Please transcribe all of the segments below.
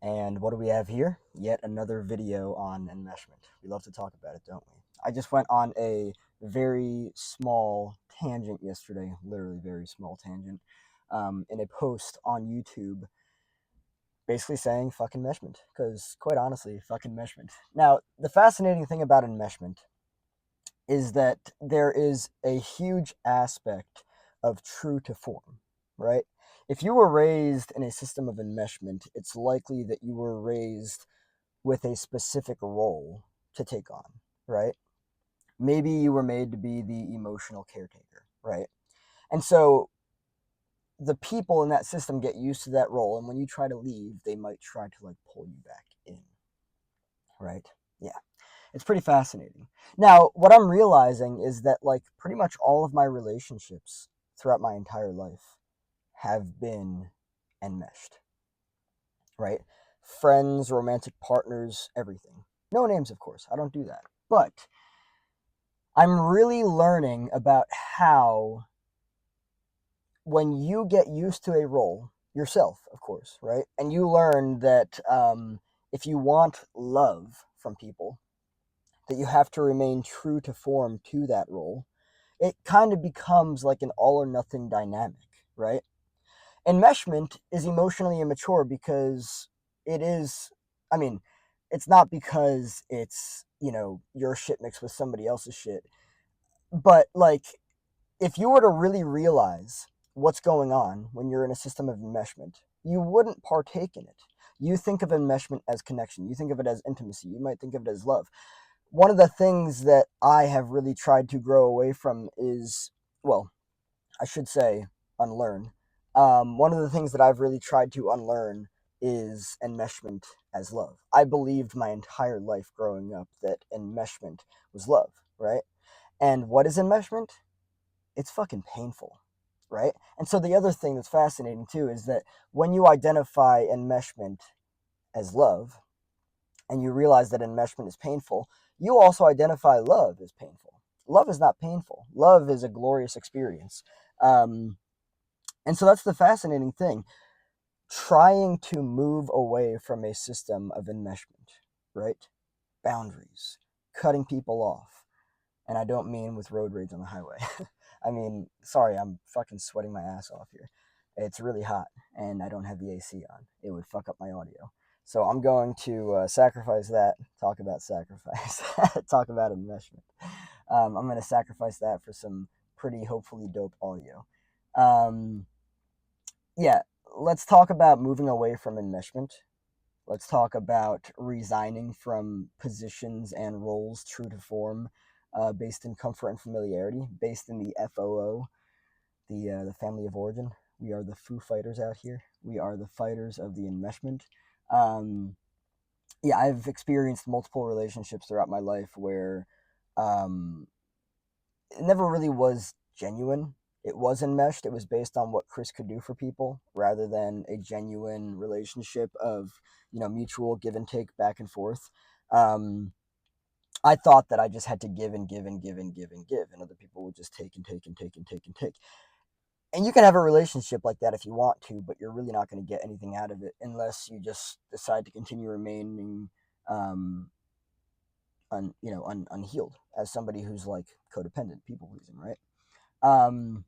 And what do we have here? Yet another video on enmeshment. We love to talk about it, don't we? I just went on a very small tangent yesterday, literally very small tangent, in a post on YouTube, basically saying fuck enmeshment. Because quite honestly, fuck enmeshment. Now, the fascinating thing about enmeshment is that there is a huge aspect of true to form, right? If you were raised in a system of enmeshment, it's likely that you were raised with a specific role to take on, right? Maybe you were made to be the emotional caretaker, right? And so the people in that system get used to that role, and when you try to leave, they might try to like pull you back in, right? Yeah. It's pretty fascinating. Now, what I'm realizing is that like pretty much all of my relationships throughout my entire life have been enmeshed, right? Friends, romantic partners, everything. No names, of course. I don't do that. But I'm really learning about how when you get used to a role yourself, of course, right? And you learn that if you want love from people, that you have to remain true to form to that role, it kind of becomes like an all or nothing dynamic, right? Enmeshment is emotionally immature because it is, I mean, it's not because it's, your shit mixed with somebody else's shit, but like if you were to really realize what's going on when you're in a system of enmeshment, you wouldn't partake in it. You think of enmeshment as connection, you think of it as intimacy, you might think of it as love. One of the things that I have really tried to grow away from is, well, I should say unlearn. One of the things that I've really tried to unlearn is enmeshment as love. I believed my entire life growing up that enmeshment was love, right? And what is enmeshment? It's fucking painful, right? And so the other thing that's fascinating too is that when you identify enmeshment as love and you realize that enmeshment is painful, you also identify love as painful. Love is not painful. Love is a glorious experience. Um, and so that's the fascinating thing. Trying to move away from a system of enmeshment, right? Boundaries, cutting people off. And I don't mean with road rage on the highway. I mean, sorry, I'm fucking sweating my ass off here. It's really hot, and I don't have the AC on. It would fuck up my audio. So I'm going to sacrifice that, talk about sacrifice, talk about enmeshment. I'm going to sacrifice that for some pretty, hopefully, dope audio. Um, yeah, let's talk about moving away from enmeshment. Let's talk about resigning from positions and roles true to form, based in comfort and familiarity, based in the FOO, the family of origin. We are the Foo Fighters out here. We are the fighters of the enmeshment. Um, yeah, I've experienced multiple relationships throughout my life where um, it never really was genuine. It was enmeshed. It was based on what Chris could do for people rather than a genuine relationship of, mutual give and take back and forth. Um, I thought that I just had to give and give and give and give and give, and other people would just take and take and take and take and take. And you can have a relationship like that if you want to, but you're really not going to get anything out of it unless you just decide to continue remaining um, unhealed as somebody who's like codependent, people pleasing, right? Um,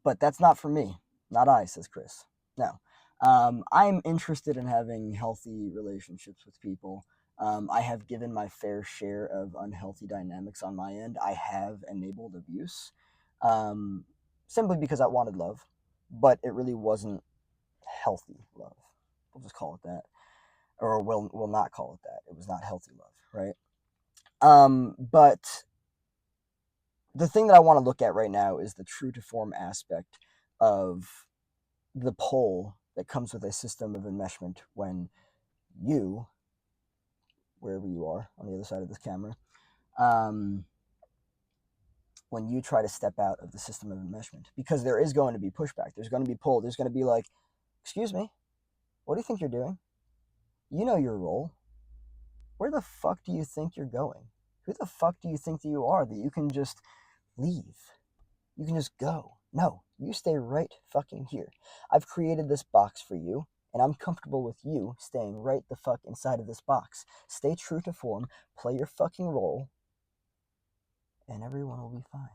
but that's not for me. Not I, says Chris. No. I'm interested in having healthy relationships with people. I have given my fair share of unhealthy dynamics on my end. I have enabled abuse, um, simply because I wanted love, but it really wasn't healthy love. We'll just call it that, or we'll not call it that. It was not healthy love, right? But the thing that I want to look at right now is the true to form aspect of the pull that comes with a system of enmeshment when you, wherever you are on the other side of this camera, um, when you try to step out of the system of enmeshment, because there is going to be pushback, there's going to be pull, there's going to be like, excuse me, what do you think you're doing? You know your role. Where the fuck do you think you're going? Who the fuck do you think that you are that you can just leave? You can just go. No, you stay right fucking here. I've created this box for you, and I'm comfortable with you staying right the fuck inside of this box. Stay true to form, play your fucking role, and everyone will be fine.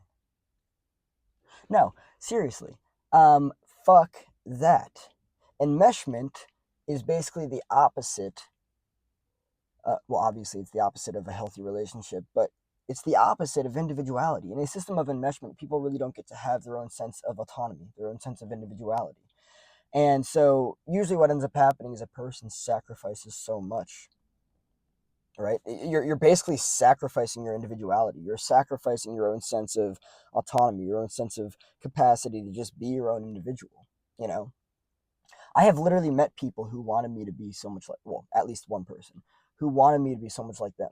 No, seriously. Fuck that. Enmeshment is basically the opposite. Well, obviously, it's the opposite of a healthy relationship, but it's the opposite of individuality. In a system of enmeshment, people really don't get to have their own sense of autonomy, their own sense of individuality. And so, usually, what ends up happening is a person sacrifices so much, right? You're basically sacrificing your individuality. You're sacrificing your own sense of autonomy, your own sense of capacity to just be your own individual. You know, I have literally met people who wanted me to be so much like, well, at least one person who wanted me to be so much like them,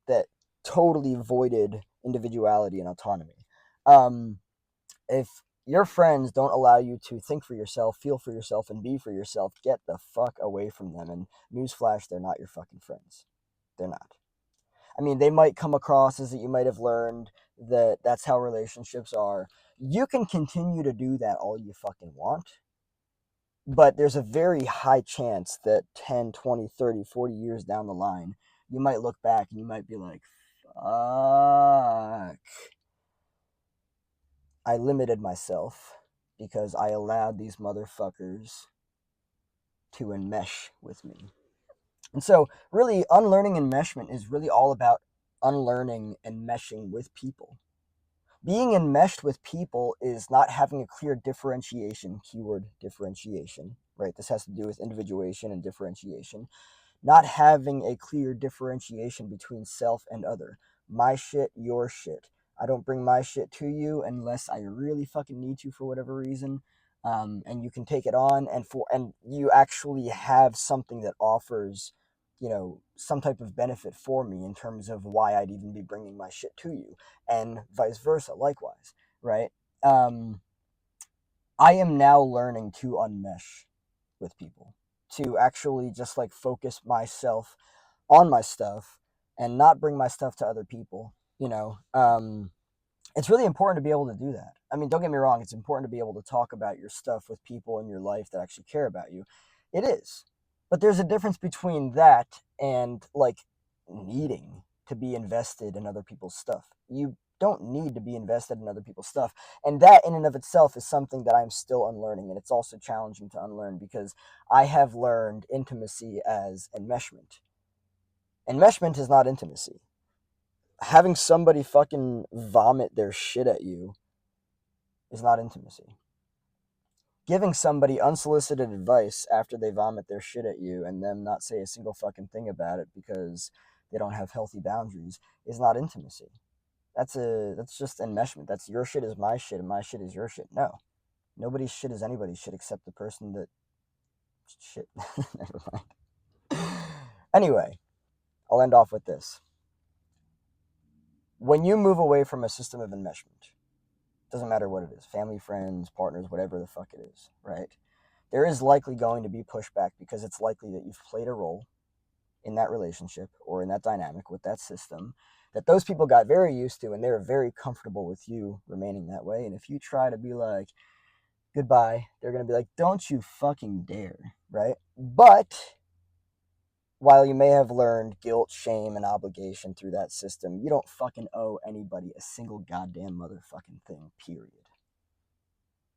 that totally voided individuality and autonomy. Um, if your friends don't allow you to think for yourself, feel for yourself, and be for yourself, get the fuck away from them. And newsflash, they're not your fucking friends. They're not. I mean, they might come across as that you might have learned that that's how relationships are. You can continue to do that all you fucking want, but there's a very high chance that 10, 20, 30, 40 years down the line, you might look back and you might be like, fuck, I limited myself because I allowed these motherfuckers to enmesh with me. And so, really, unlearning enmeshment is really all about unlearning and meshing with people. Being enmeshed with people is not having a clear differentiation, keyword differentiation, right? This has to do with individuation and differentiation. Not having a clear differentiation between self and other. My shit, your shit. I don't bring my shit to you unless I really fucking need to for whatever reason. And you can take it on, and you actually have something that offers, some type of benefit for me in terms of why I'd even be bringing my shit to you, and vice versa, likewise, right? Um, I am now learning to unmesh with people, to actually just like focus myself on my stuff and not bring my stuff to other people. It's really important to be able to do that. I mean, don't get me wrong, it's important to be able to talk about your stuff with people in your life that actually care about you. It is. But there's a difference between that and like needing to be invested in other people's stuff. You don't need to be invested in other people's stuff. And that in and of itself is something that I'm still unlearning. And it's also challenging to unlearn because I have learned intimacy as enmeshment. Enmeshment is not intimacy. Having somebody fucking vomit their shit at you is not intimacy. Giving somebody unsolicited advice after they vomit their shit at you and them not say a single fucking thing about it because they don't have healthy boundaries is not intimacy. That's just enmeshment. That's your shit is my shit and my shit is your shit. No. Nobody's shit is anybody's shit except the person that shit. Never mind. Anyway, I'll end off with this. When you move away from a system of enmeshment, doesn't matter what it is, family, friends, partners, whatever the fuck it is, right? There is likely going to be pushback because it's likely that you've played a role in that relationship or in that dynamic with that system that those people got very used to and they're very comfortable with you remaining that way. And if you try to be like, goodbye, they're going to be like, don't you fucking dare, right? But while you may have learned guilt, shame, and obligation through that system, you don't fucking owe anybody a single goddamn motherfucking thing, period.